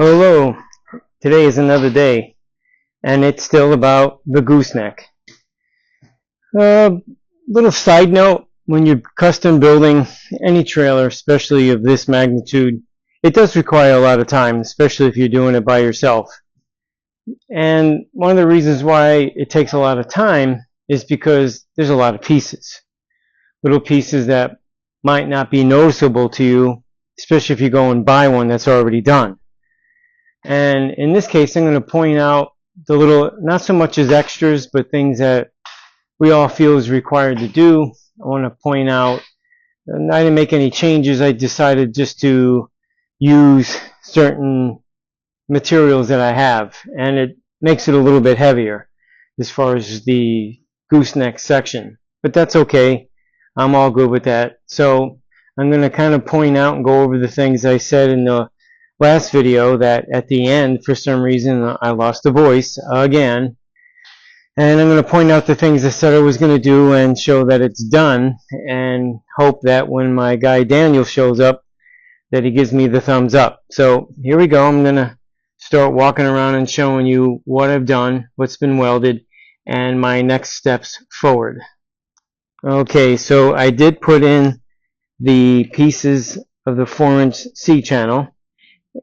Hello, today is another day, and it's still about the gooseneck. Little side note, when you're custom building any trailer, especially of this magnitude, it does require a lot of time, especially if you're doing it by yourself. And one of the reasons why it takes a lot of time is because there's a lot of pieces. Little pieces that might not be noticeable to you, especially if you go and buy one that's already done. And in this case, I'm going to point out the little, not so much as extras, but things that we all feel is required to do. I want to point out, I didn't make any changes. I decided just to use certain materials that I have, and it makes it a little bit heavier as far as the gooseneck section. But that's okay. I'm all good with that. So I'm going to kind of point out and go over the things I said in the last video that at the end, for some reason, I lost the voice again. And I'm going to point out the things I said I was going to do and show that it's done, and hope that when my guy Daniel shows up that he gives me the thumbs up. So here we go. I'm going to start walking around and showing you what I've done, what's been welded, and my next steps forward. Okay, so I did put in the pieces of the 4-inch C-channel.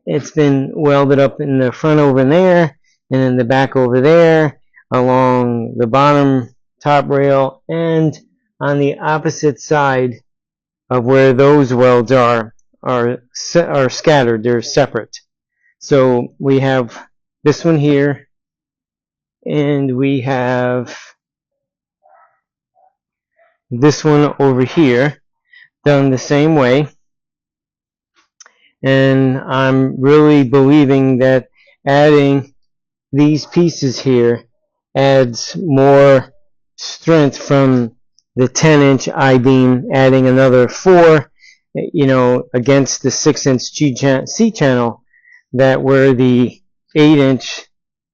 It's been welded up in the front over there, and in the back over there, along the bottom top rail, and on the opposite side of where those welds are scattered. They're separate. So we have this one here, and we have this one over here, done the same way. And I'm really believing that adding these pieces here adds more strength from the 10-inch I-beam, adding another 4, against the 6-inch C-channel, that where the 8-inch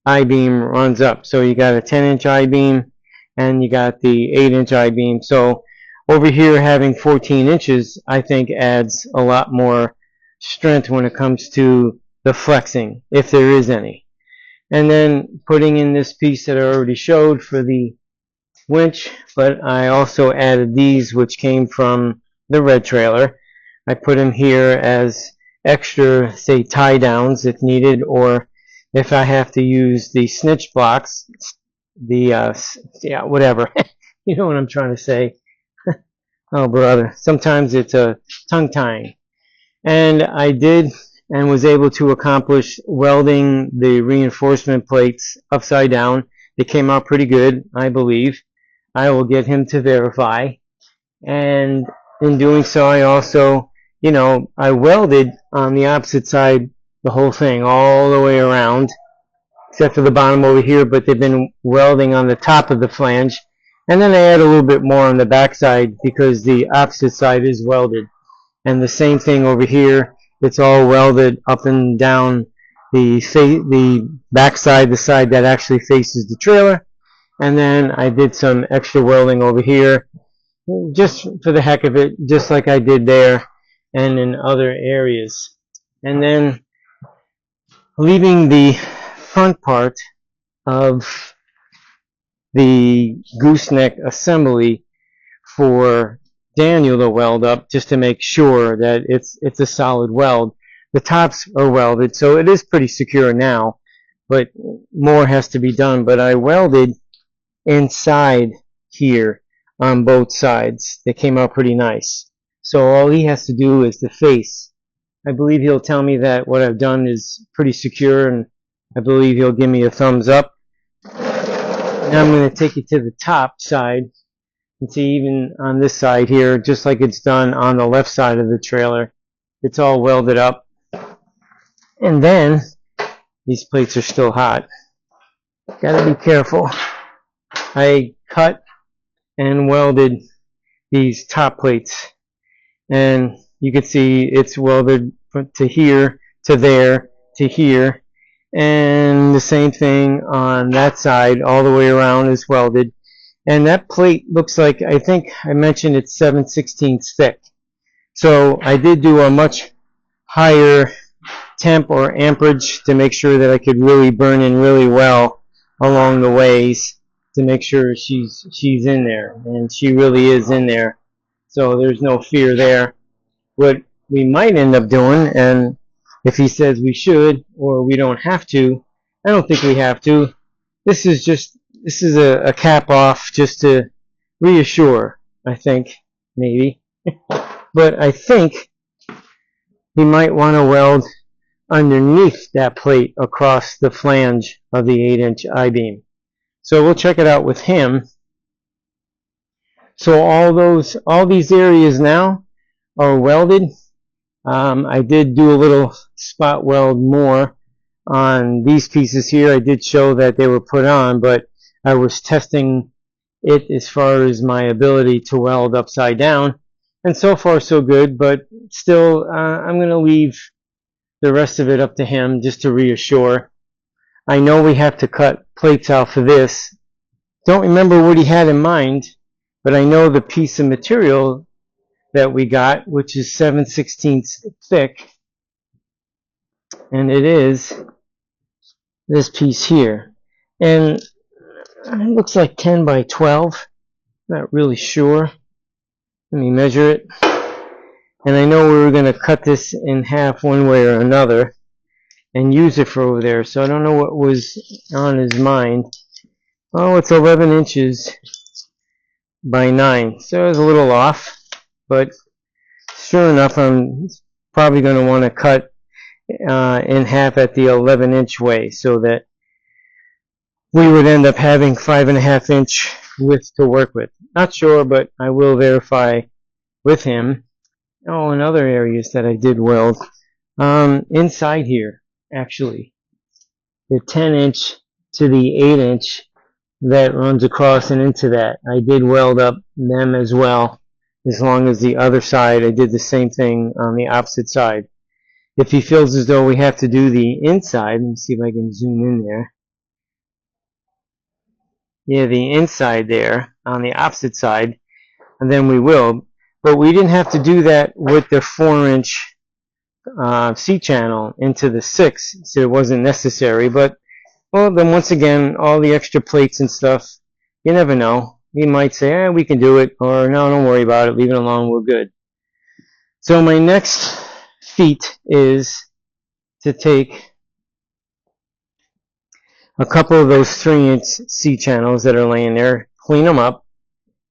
I-beam runs up. So you got a 10-inch I-beam and you got the 8-inch I-beam. So over here having 14 inches, I think adds a lot more strength when it comes to the flexing, if there is any. And then putting in this piece that I already showed for the winch, but I also added these, which came from the red trailer. I put them here as extra, say, tie downs if needed, or if I have to use the snitch blocks, whatever. You know what I'm trying to say. Oh brother, sometimes it's a tongue tying. And I did and was able to accomplish welding the reinforcement plates upside down. They came out pretty good, I believe. I will get him to verify. And in doing so, I also, I welded on the opposite side the whole thing all the way around, except for the bottom over here, but they've been welding on the top of the flange. And then I add a little bit more on the back side because the opposite side is welded. And the same thing over here, it's all welded up and down the back side, the side that actually faces the trailer. And then I did some extra welding over here, just for the heck of it, just like I did there and in other areas. And then leaving the front part of the gooseneck assembly for Daniel to weld up, just to make sure that it's a solid weld. The tops are welded, so it is pretty secure now, but more has to be done. But I welded inside here on both sides. They came out pretty nice. So all he has to do is the face. I believe he'll tell me that what I've done is pretty secure, and I believe he'll give me a thumbs up. Now I'm going to take you to the top side. You can see even on this side here, just like it's done on the left side of the trailer, it's all welded up. And then, these plates are still hot. Gotta be careful. I cut and welded these top plates. And you can see it's welded to here, to there, to here. And the same thing on that side, all the way around is welded. And that plate looks like, I think I mentioned it's 7/16 thick. So I did do a much higher temp or amperage to make sure that I could really burn in really well along the ways to make sure she's in there, and she really is in there, so there's no fear there. What we might end up doing, and if he says we should or we don't have to, I don't think we have to. This is a cap off just to reassure, I think, maybe. But I think he might want to weld underneath that plate across the flange of the 8-inch I-beam. So we'll check it out with him. So all these areas now are welded. I did do a little spot weld more on these pieces here. I did show that they were put on, but I was testing it as far as my ability to weld upside down, and so far so good, but still I'm going to leave the rest of it up to him just to reassure. I know we have to cut plates out for this. Don't remember what he had in mind, but I know the piece of material that we got, which is 7/16 thick, and it is this piece here, and it looks like 10 by 12. Not really sure. Let me measure it. And I know we were going to cut this in half one way or another and use it for over there, so I don't know what was on his mind. Oh, it's 11 inches by 9, so it's a little off, but sure enough, I'm probably going to want to cut in half at the 11-inch way, so that we would end up having 5.5-inch width to work with. Not sure, but I will verify with him. Oh, and other areas that I did weld. Inside here, actually, the 10-inch to the 8-inch that runs across and into that, I did weld up them as well, as long as the other side, I did the same thing on the opposite side. If he feels as though we have to do the inside, let me see if I can zoom in there. Yeah, the inside there on the opposite side, and then we will. But we didn't have to do that with the 4-inch C-channel into the 6, so it wasn't necessary. But, well, then once again, all the extra plates and stuff, you never know. He might say, we can do it, or no, don't worry about it, leave it alone, we're good. So my next feat is to take a couple of those 3-inch C-channels that are laying there, clean them up,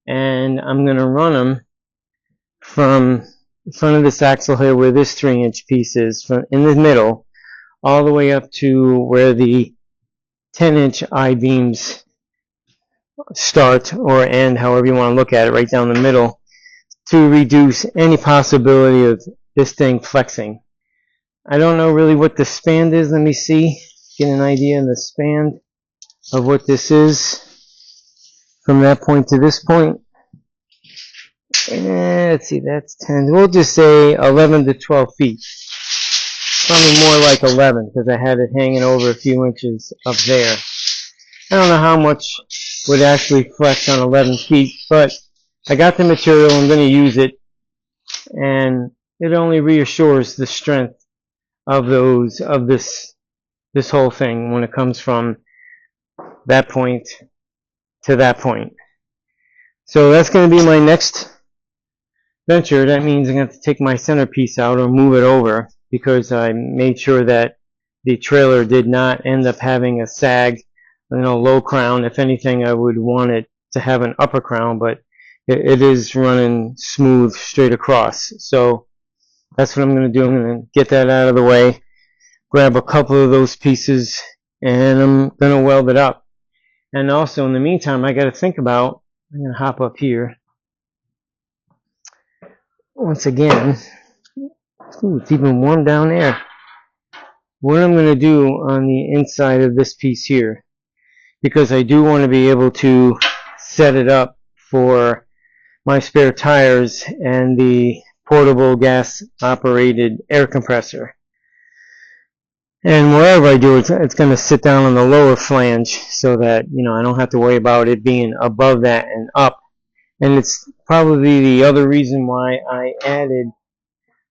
and I'm going to run them from the front of this axle here where this 3-inch piece is, from in the middle, all the way up to where the 10-inch I-beams start or end, however you want to look at it, right down the middle, to reduce any possibility of this thing flexing. I don't know really what the span is. Let me see. Get an idea of the span of what this is from that point to this point. Let's see, that's 10. We'll just say 11 to 12 feet. Probably more like 11 because I had it hanging over a few inches up there. I don't know how much would actually flex on 11 feet, but I got the material, I'm going to use it, and it only reassures the strength of this whole thing when it comes from that point to that point. So that's going to be my next venture. That means I'm going to have to take my centerpiece out or move it over, because I made sure that the trailer did not end up having a sag, low crown. If anything, I would want it to have an upper crown, but it is running smooth straight across. So that's what I'm going to do. I'm going to get that out of the way, grab a couple of those pieces, and I'm going to weld it up. And also, in the meantime, I got to think about, I'm going to hop up here. Once again, ooh, it's even warm down there. What I'm going to do on the inside of this piece here, because I do want to be able to set it up for my spare tires and the portable gas operated air compressor. And wherever I do it, it's going to sit down on the lower flange so that, I don't have to worry about it being above that and up. And it's probably the other reason why I added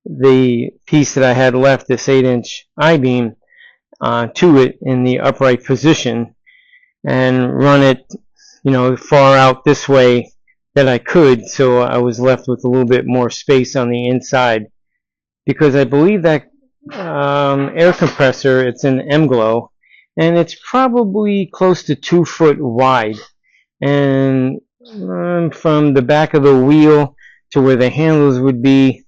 the piece that I had left, this 8-inch I-beam, to it in the upright position and run it, far out this way that I could, so I was left with a little bit more space on the inside. Because I believe that air compressor, it's an M-Glow, and it's probably close to 2 foot wide. And from the back of the wheel to where the handles would be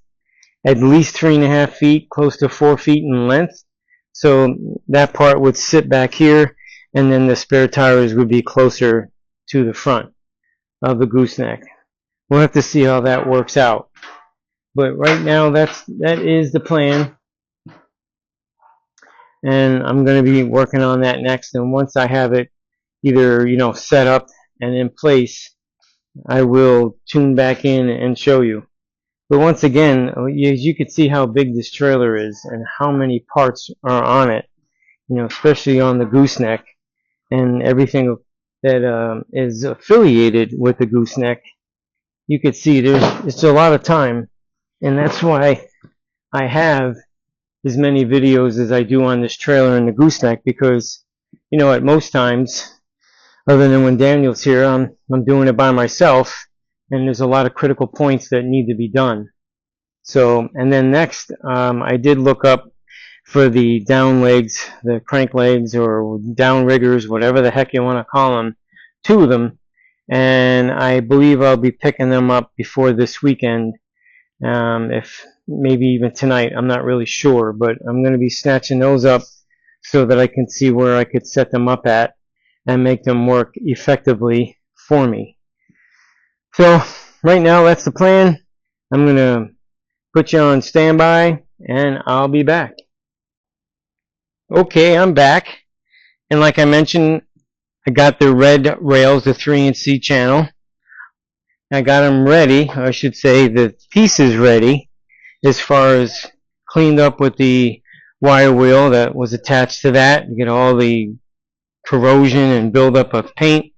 at least 3.5 feet, close to 4 feet in length. So that part would sit back here, and then the spare tires would be closer to the front of the gooseneck. We'll have to see how that works out. But right now, that is the plan. And I'm going to be working on that next. And once I have it either, set up and in place, I will tune back in and show you. But once again, as you can see how big this trailer is and how many parts are on it, especially on the gooseneck and everything that is affiliated with the gooseneck. You can see it's a lot of time, and that's why I have as many videos as I do on this trailer and the gooseneck, because at most times, other than when Daniel's here, I'm doing it by myself, and there's a lot of critical points that need to be done. So, and then next, I did look up for the down legs, the crank legs, or down riggers, whatever the heck you want to call them, 2 of them, and I believe I'll be picking them up before this weekend, if maybe even tonight. I'm not really sure, but I'm going to be snatching those up so that I can see where I could set them up at and make them work effectively for me. So right now, that's the plan. I'm going to put you on standby, and I'll be back. Okay, I'm back, and like I mentioned, I got the red rails, the 3-inch C channel. I got them ready, I should say the pieces ready, as far as cleaned up with the wire wheel that was attached to that. You get all the corrosion and buildup of paint.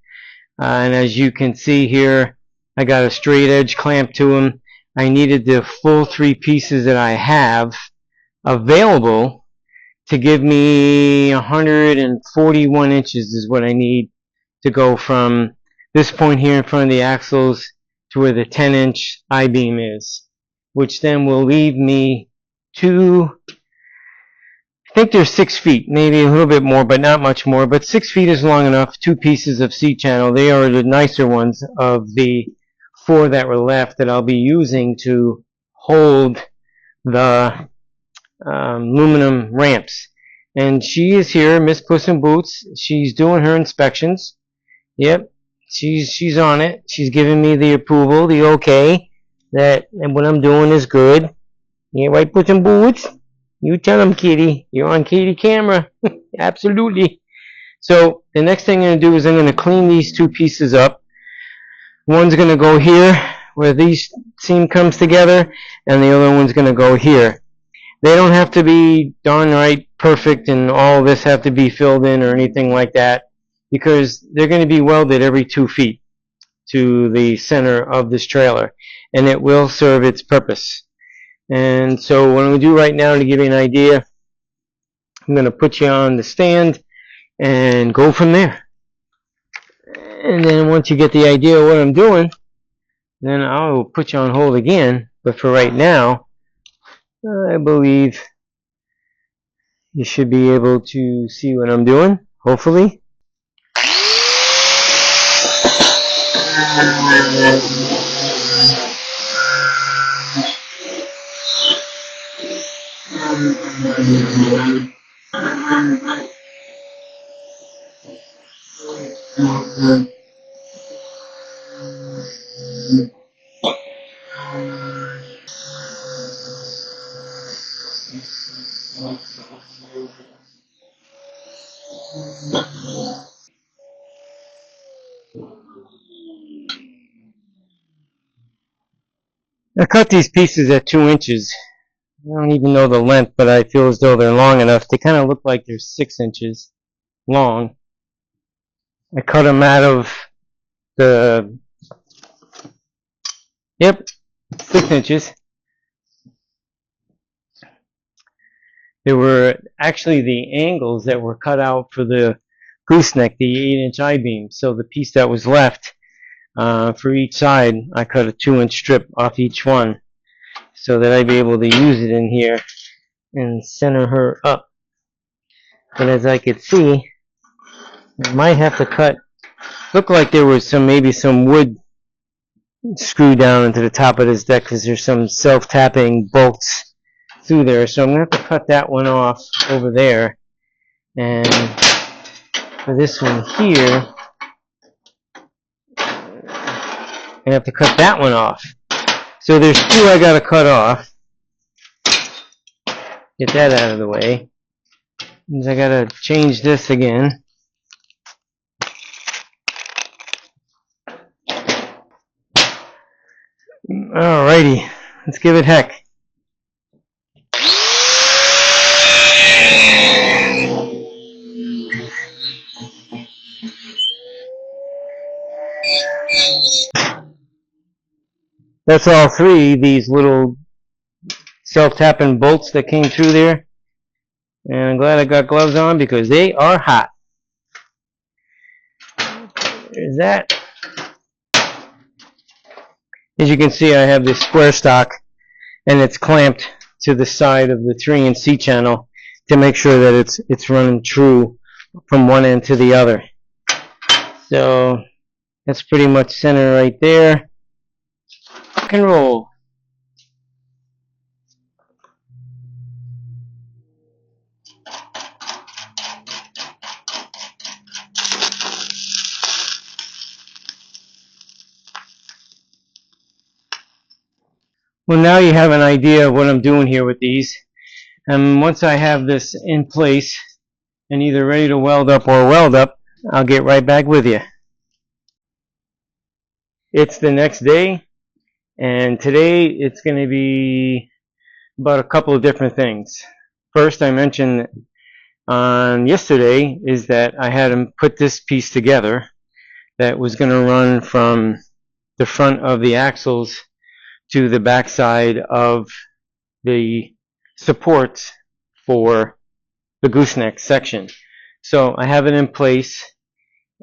And as you can see here, I got a straight edge clamp to them. I needed the full 3 pieces that I have available to give me 141 inches is what I need to go from this point here in front of the axles to where the 10-inch I-beam is, which then will leave me I think they're 6 feet, maybe a little bit more, but not much more, but 6 feet is long enough, 2 pieces of C-channel. They are the nicer ones of the 4 that were left that I'll be using to hold the aluminum ramps. And she is here, Miss Puss in Boots. She's doing her inspections. Yep, she's on it. She's giving me the approval, the okay, that and what I'm doing is good. Yeah, right, Puss in Boots? You tell them, kitty. You're on kitty camera. Absolutely. So the next thing I'm going to do is I'm going to clean these 2 pieces up. One's going to go here where these seam comes together, and the other one's going to go here. They don't have to be darn right perfect and all this have to be filled in or anything like that, because they're going to be welded every 2 feet to the center of this trailer, and it will serve its purpose. And so what I'm going to do right now, to give you an idea, I'm going to put you on the stand and go from there. And then once you get the idea of what I'm doing, then I'll put you on hold again. But for right now, I believe you should be able to see what I'm doing, hopefully. I cut these pieces at 2 inches. I don't even know the length, but I feel as though they're long enough. They kind of look like they're 6 inches long. I cut them out of the, yep, 6 inches. There were actually the angles that were cut out for the gooseneck, the 8-inch I-beam. So the piece that was left for each side, I cut a 2-inch strip off each one so that I'd be able to use it in here and center her up. But as I could see, I might have to cut. Looked like there was maybe some wood screwed down into the top of this deck because there's some self-tapping bolts through there. So I'm going to have to cut that one off over there. And for this one here, I have to cut that one off. So there's two I got to cut off. Get that out of the way. Means I got to change this again. Alrighty, let's give it heck. That's all three, these little self-tapping bolts that came through there. And I'm glad I got gloves on because they are hot. There's that. As you can see, I have this square stock and it's clamped to the side of the 3-inch C channel to make sure that it's running true from one end to the other. So that's pretty much center right there. Rock and roll. Well, now you have an idea of what I'm doing here with these. And once I have this in place and either ready to weld up or weld up, I'll get right back with you. It's the next day, and today it's going to be about a couple of different things. First, I mentioned on yesterday is that I had to put this piece together that was going to run from the front of the axles to the backside of the supports for the gooseneck section. So I have it in place,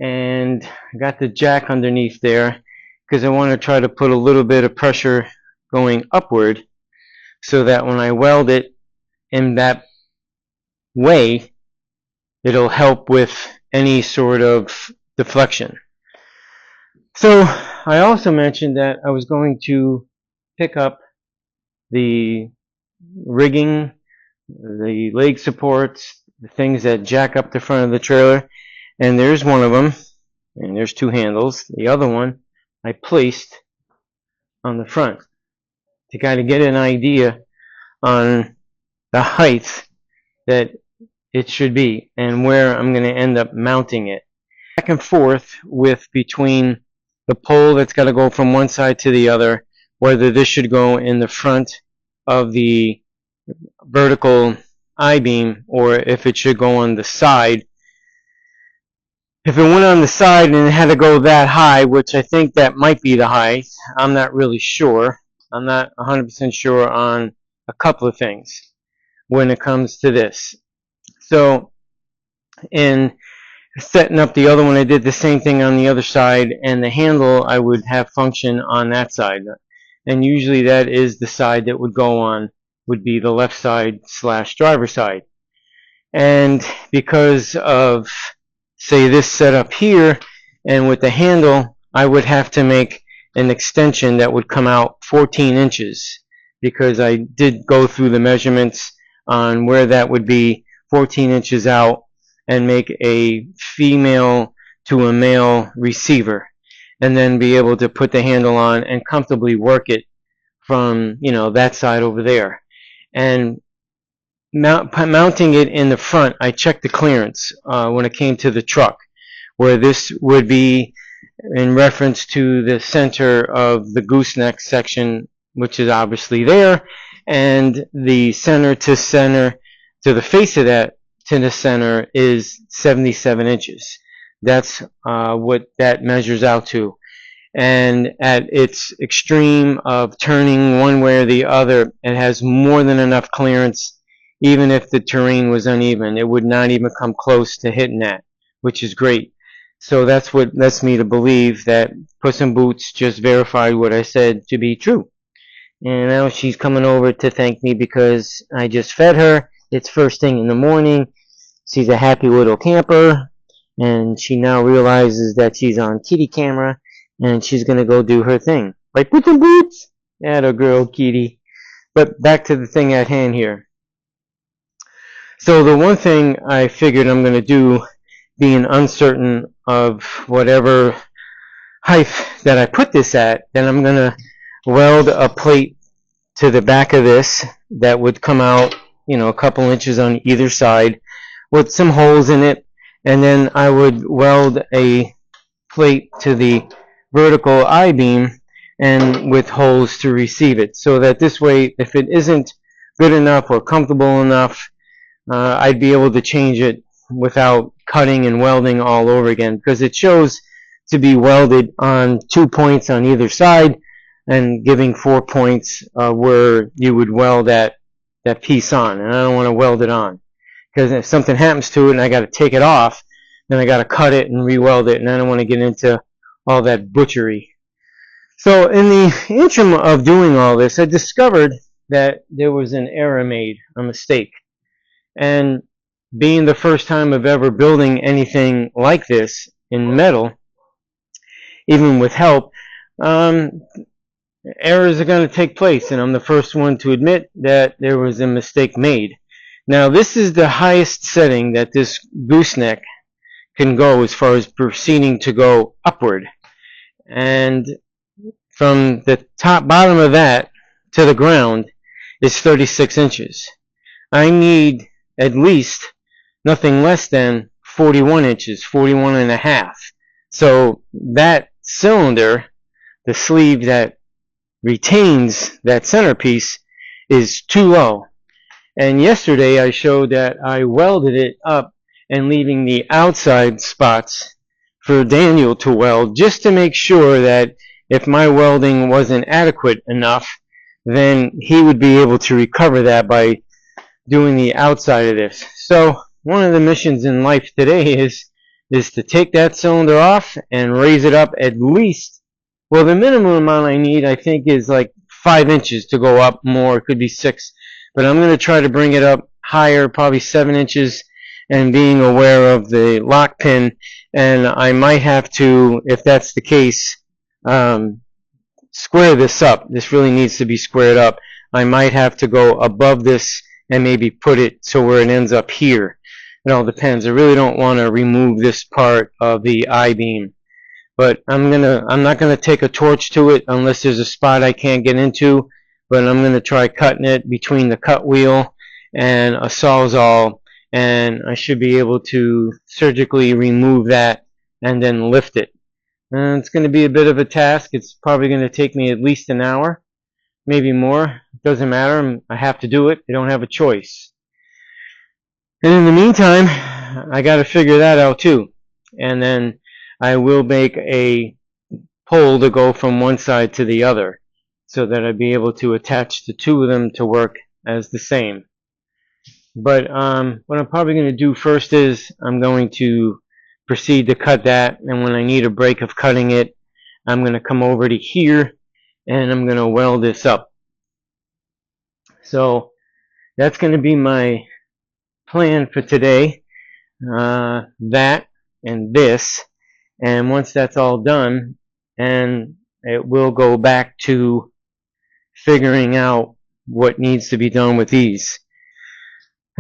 and I got the jack underneath there because I want to try to put a little bit of pressure going upward so that when I weld it in that way, it'll help with any sort of deflection. So I also mentioned that I was going to pick up the rigging, the leg supports, the things that jack up the front of the trailer, and there's one of them, and there's two handles. The other one I placed on the front to kind of get an idea on the height that it should be and where I'm going to end up mounting it. Back and forth with between the pole that's got to go from one side to the other, whether this should go in the front of the vertical I-beam or if it should go on the side. If it went on the side and it had to go that high, which I think that might be the height, I'm not really sure. I'm not 100% sure on a couple of things when it comes to this. So in setting up the other one, I did the same thing on the other side, and the handle I would have function on that side. And usually that is the side that would go on, would be the left side / driver side. And because of, say, this setup here, and with the handle, I would have to make an extension that would come out 14 inches because I did go through the measurements on where that would be 14 inches out and make a female to a male receiver, and then be able to put the handle on and comfortably work it from, you know, that side over there. And mounting it in the front, I checked the clearance when it came to the truck, where this would be in reference to the center of the gooseneck section, which is obviously there, and the center to the face of that to the center is 77 inches. That's what that measures out to. And at its extreme of turning one way or the other, it has more than enough clearance even if the terrain was uneven. It would not even come close to hitting that, which is great. So that's what lets me to believe that Puss in Boots just verified what I said to be true. And now she's coming over to thank me because I just fed her. It's first thing in the morning. She's a happy little camper, and she now realizes that she's on kitty camera, and she's going to go do her thing. Like Puss in Boots! Atta girl, kitty. But back to the thing at hand here. So the one thing I figured I'm going to do, being uncertain of whatever height that I put this at, then I'm going to weld a plate to the back of this that would come out, a couple inches on either side with some holes in it, and then I would weld a plate to the vertical I-beam and with holes to receive it, so that this way, if it isn't good enough or comfortable enough, I'd be able to change it without cutting and welding all over again, because it shows to be welded on 2 points on either side and giving 4 points where you would weld that piece on, and I don't want to weld it on, because if something happens to it and I got to take it off, then I got to cut it and re-weld it, and I don't want to get into all that butchery. So in the interim of doing all this, I discovered that there was an error made, a mistake. And being the first time of ever building anything like this in metal, even with help, errors are going to take place, and I'm the first one to admit that there was a mistake made. Now, this is the highest setting that this gooseneck can go as far as proceeding to go upward. And from the bottom of that to the ground is 36 inches. I need at least nothing less than 41 inches, 41 and a half. So that cylinder, the sleeve that retains that centerpiece, is too low. And yesterday I showed that I welded it up and leaving the outside spots for Daniel to weld, just to make sure that if my welding wasn't adequate enough, then he would be able to recover that by doing the outside of this. So one of the missions in life today is to take that cylinder off and raise it up at least, well, the minimum amount I need, I think, is like 5 inches to go up more. It could be 6, but I'm going to try to bring it up higher, probably 7 inches, and being aware of the lock pin. And I might have to, if that's the case, square this up. This really needs to be squared up. I might have to go above this and maybe put it so where it ends up here. It all depends. I really don't want to remove this part of the I-beam, but I'm not gonna take a torch to it unless there's a spot I can't get into. But I'm gonna try cutting it between the cut wheel and a Sawzall, and I should be able to surgically remove that and then lift it. And it's going to be a bit of a task. It's probably going to take me at least an hour, maybe more. It doesn't matter. I have to do it. I don't have a choice. And in the meantime, I got to figure that out too. And then I will make a pole to go from one side to the other, so that I'd be able to attach the two of them to work as the same. But what I'm probably going to do first is I'm going to proceed to cut that, and when I need a break of cutting it, I'm going to come over to here and I'm going to weld this up. So that's going to be my plan for today, that and this, and once that's all done, and it will go back to figuring out what needs to be done with these.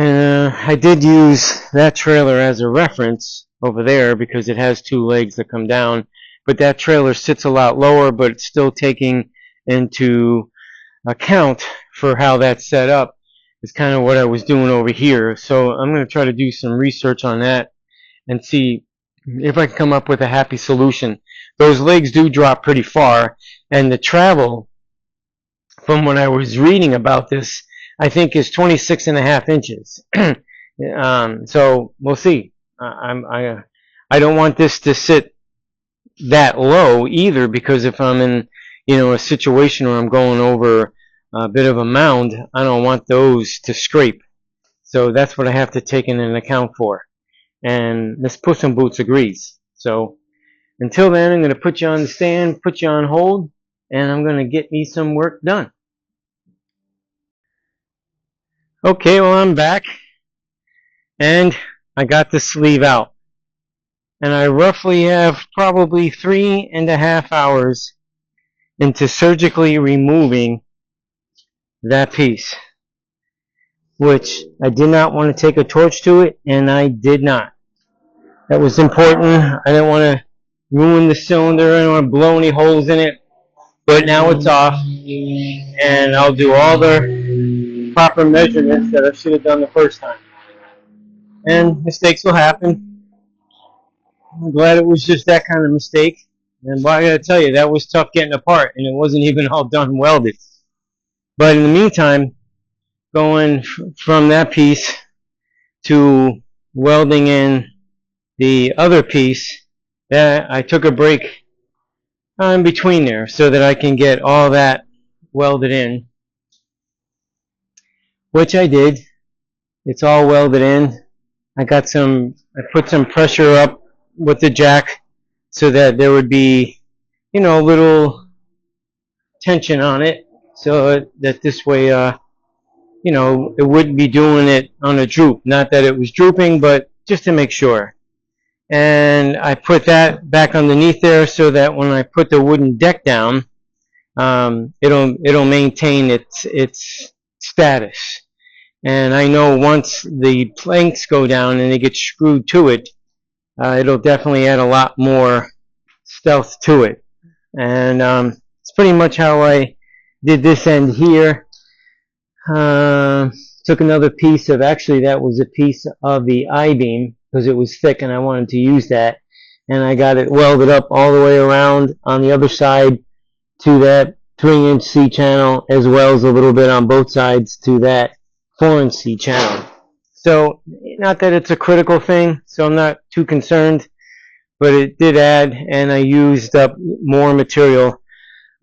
I did use that trailer as a reference over there because it has 2 legs that come down, but that trailer sits a lot lower, but it's still taking into account for how that's set up. It's kind of what I was doing over here. So I'm going to try to do some research on that and see if I can come up with a happy solution. Those legs do drop pretty far, and the travel, from what I was reading about this, I think is 26.5 inches. So we'll see. I don't want this to sit that low either, because if I'm in a situation where I'm going over a bit of a mound, I don't want those to scrape. So that's what I have to take into account for. And this Puss in Boots agrees. So until then, I'm going to put you on the stand, put you on hold, and I'm going to get me some work done. Okay, well, I'm back, and I got the sleeve out. And I roughly have probably 3.5 hours into surgically removing that piece, which I did not want to take a torch to it, and I did not. That was important. I didn't want to ruin the cylinder. I didn't want to blow any holes in it. But now it's off, and I'll do all the proper measurements that I should have done the first time. And mistakes will happen. I'm glad it was just that kind of mistake. And well, I gotta tell you, that was tough getting apart, and it wasn't even all done welded. But in the meantime, going from that piece to welding in the other piece, that I took a break in between there so that I can get all that welded in, which I did. It's all welded in. I put some pressure up with the jack so that there would be, a little tension on it, so that this way, it wouldn't be doing it on a droop. Not that it was drooping, but just to make sure. And I put that back underneath there so that when I put the wooden deck down, it'll maintain its status. And I know once the planks go down and they get screwed to it, it'll definitely add a lot more stealth to it. And it's pretty much how I did this end here. Took another piece of, actually that was a piece of the I-beam because it was thick and I wanted to use that. And I got it welded up all the way around on the other side to that 3-inch C-channel, as well as a little bit on both sides to that 4-inch C-channel. So, not that it's a critical thing, so I'm not too concerned, but it did add, and I used up more material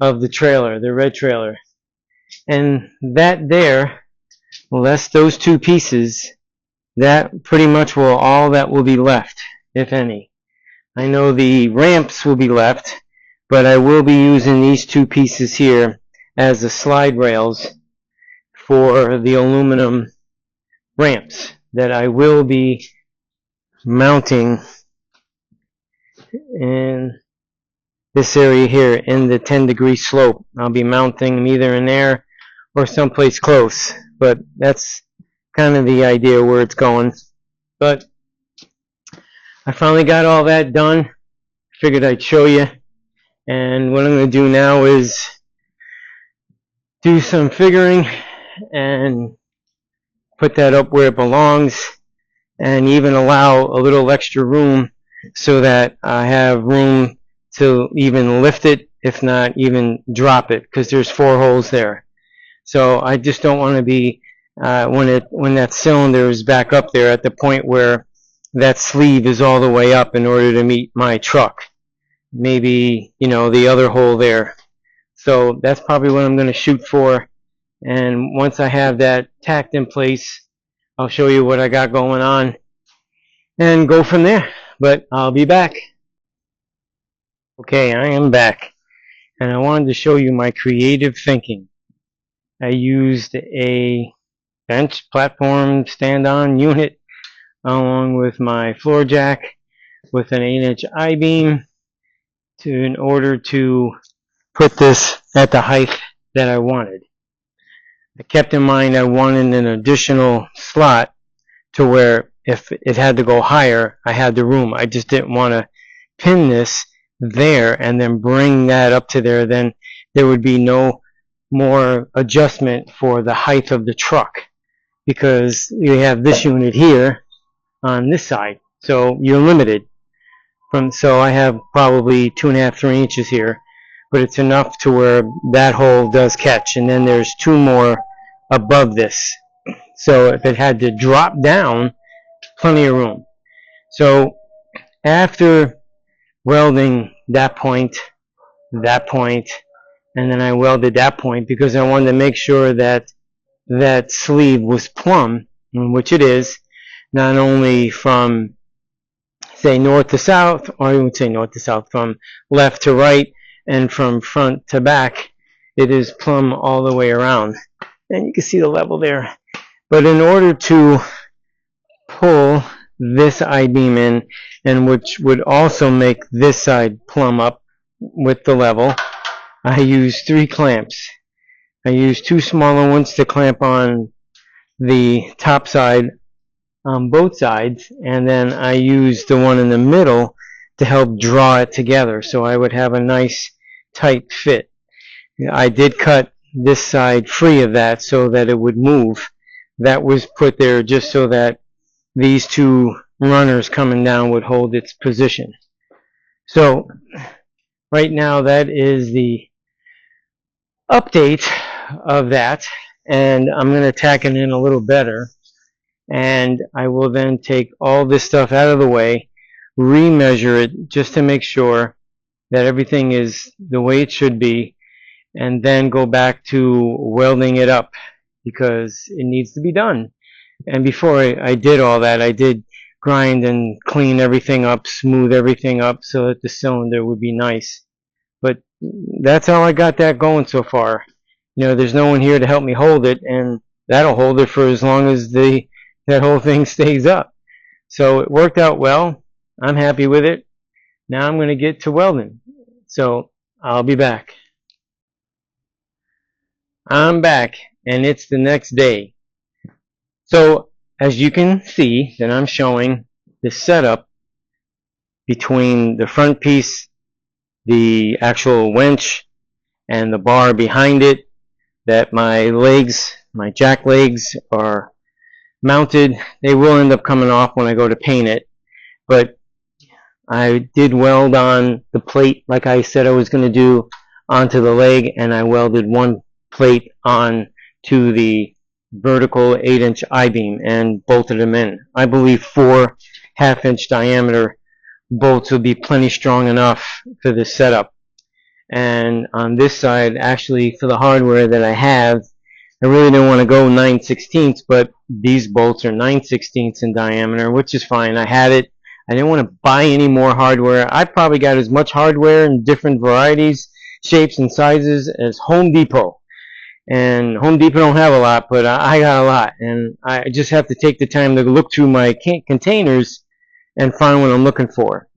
of the trailer, the red trailer. And that there, well, that's those two pieces, that pretty much will all that will be left, if any. I know the ramps will be left, but I will be using these two pieces here as the slide rails for the aluminum ramps that I will be mounting in this area here in the 10-degree slope. I'll be mounting them either in there or someplace close, but that's kind of the idea where it's going. But I finally got all that done. Figured I'd show you. And what I'm going to do now is do some figuring and put that up where it belongs, and even allow a little extra room so that I have room to even lift it, if not even drop it, because there's 4 holes there. So I just don't want to be when that cylinder is back up there at the point where that sleeve is all the way up in order to meet my truck. Maybe, the other hole there. So that's probably what I'm going to shoot for. And once I have that tacked in place, I'll show you what I got going on and go from there. But I'll be back. Okay, I am back. And I wanted to show you my creative thinking. I used a bench platform stand-on unit along with my floor jack with an 8-inch I-beam in order to put this at the height that I wanted. I kept in mind I wanted an additional slot to where if it had to go higher, I had the room. I just didn't want to pin this there and then bring that up to there. Then there would be no more adjustment for the height of the truck, because you have this unit here on this side, so you're limited. So I have probably 2.5, 3 inches here, but it's enough to where that hole does catch, and then there's 2 more above this. So if it had to drop down, plenty of room. So after welding that point, and then I welded that point because I wanted to make sure that that sleeve was plumb which it is, not only from, say, north to south, or I would say north to south, from left to right and from front to back. It is plumb all the way around. And you can see the level there. But in order to pull this I-beam in, and which would also make this side plumb up with the level, I use 3 clamps. I use 2 smaller ones to clamp on the top side on both sides, and then I use the one in the middle to help draw it together so I would have a nice tight fit. I did cut this side free of that so that it would move. That was put there just so that these 2 runners coming down would hold its position. So right now that is the update of that, and I'm going to tack it in a little better, and I will then take all this stuff out of the way, remeasure it just to make sure that everything is the way it should be, and then go back to welding it up because it needs to be done. And before I did all that, I did grind and clean everything up, smooth everything up so that the cylinder would be nice. But that's how I got that going so far. You know, there's no one here to help me hold it, and that'll hold it for as long as that whole thing stays up. So it worked out well. I'm happy with it. Now I'm going to get to welding. So I'll be back. I'm back, and it's the next day. So as you can see, that I'm showing the setup between the front piece, the actual winch, and the bar behind it, that my legs, my jack legs, are mounted. They will end up coming off when I go to paint it, but I did weld on the plate like I said I was going to do onto the leg, and I welded one plate on to the vertical 8-inch I-beam and bolted them in. I believe 4 half-inch diameter bolts will be plenty strong enough for this setup. And on this side, actually for the hardware that I have, I really don't want to go 9/16, but these bolts are 9/16 in diameter, which is fine. I had it. I didn't want to buy any more hardware. I probably got as much hardware in different varieties, shapes, and sizes as Home Depot. And Home Depot don't have a lot, but I got a lot. And I just have to take the time to look through my containers and find what I'm looking for.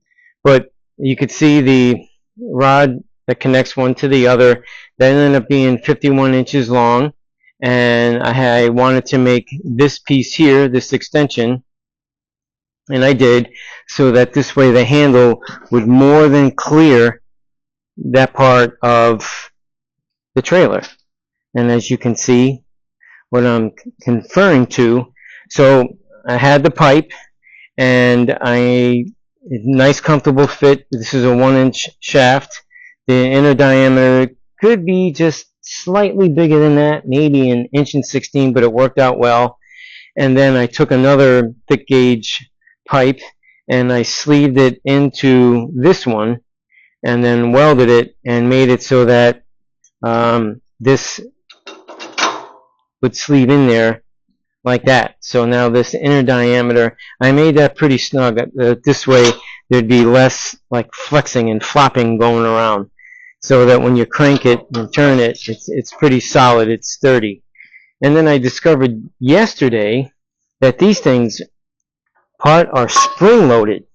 But you could see the rod that connects one to the other. That ended up being 51 inches long. And I wanted to make this piece here, this extension, and I did, so that this way the handle would more than clear that part of the trailer. And as you can see what I'm referring to, so I had the pipe, and nice comfortable fit. This is a 1-inch shaft. The inner diameter could be just slightly bigger than that, maybe 1.16 inches, but it worked out well. And then I took another thick gauge pipe and I sleeved it into this one and then welded it and made it so that this would sleeve in there like that. So now this inner diameter, I made that pretty snug. This way there'd be less like flexing and flopping going around, so that when you crank it and turn it, it's pretty solid, it's sturdy. And then I discovered yesterday that these things are spring-loaded.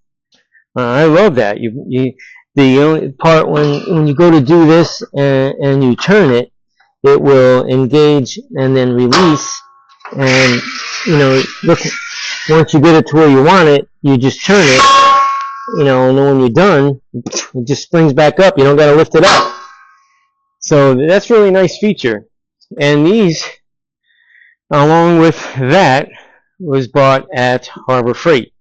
I love that. The only part when you go to do this and you turn it, it will engage and then release. And you know, look, once you get it to where you want it, you just turn it. You know, and then when you're done, it just springs back up. You don't got to lift it up. So that's a really nice feature. And these, along with that, was bought at Harbor Freight.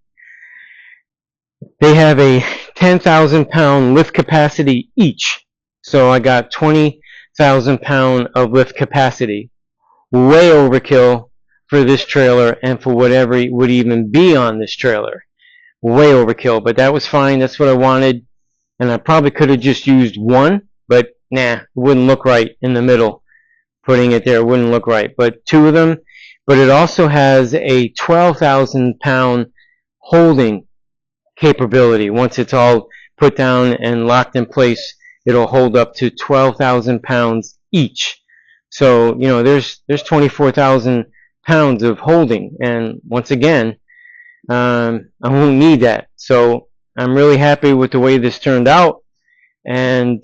They have a 10,000 pound lift capacity each. So I got 20,000 pound of lift capacity. Way overkill for this trailer and for whatever would even be on this trailer. Way overkill, but that was fine. That's what I wanted. And I probably could have just used one, but nah, it wouldn't look right in the middle. Putting it there wouldn't look right. But 2 of them but it also has a 12,000 pound holding capability. Once it's all put down and locked in place, it'll hold up to 12,000 pounds each. So, you know, there's 24,000 pounds of holding, and once again, I won't need that. So I'm really happy with the way this turned out, and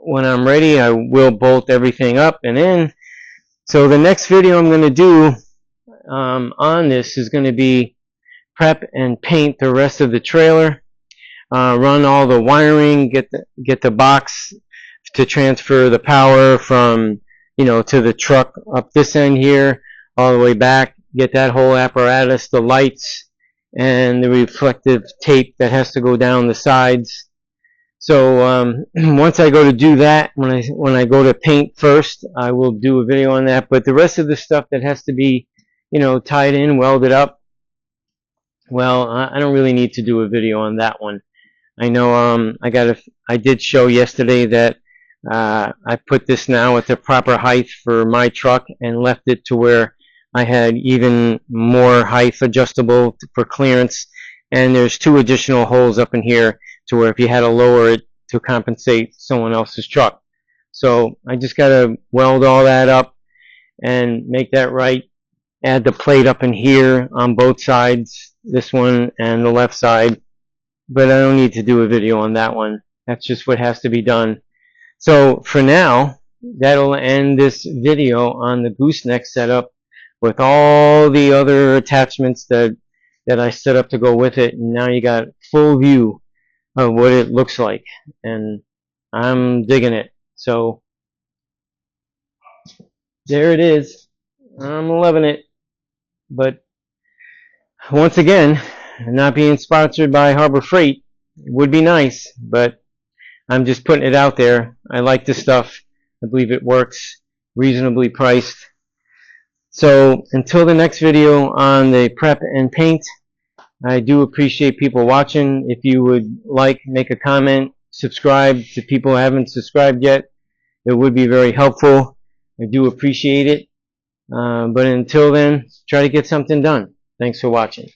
when I'm ready, I will bolt everything up and in. So the next video I'm going to do on this is going to be prep and paint the rest of the trailer, run all the wiring, get the box to transfer the power from, you know, to the truck up this end here all the way back, get that whole apparatus, the lights, and the reflective tape that has to go down the sides. So once I go to do that, when I go to paint first, I will do a video on that. But the rest of the stuff that has to be, you know, tied in, welded up, well, I don't really need to do a video on that one. I know I did show yesterday that I put this now at the proper height for my truck and left it to where I had even more height adjustable for clearance, and there's 2 additional holes up in here to where if you had to lower it to compensate someone else's truck. So I just got to weld all that up and make that right. Add the plate up in here on both sides, this one and the left side. But I don't need to do a video on that one. That's just what has to be done. So for now, that'll end this video on the gooseneck setup with all the other attachments that I set up to go with it. And now you got full view of what it looks like, and I'm digging it. So there it is. I'm loving it. But once again, not being sponsored by Harbor Freight would be nice, but I'm just putting it out there. I like this stuff. I believe it works, reasonably priced. So until the next video on the prep and paint, I do appreciate people watching. If you would like, make a comment, subscribe to people who haven't subscribed yet. It would be very helpful. I do appreciate it. But until then, try to get something done. Thanks for watching.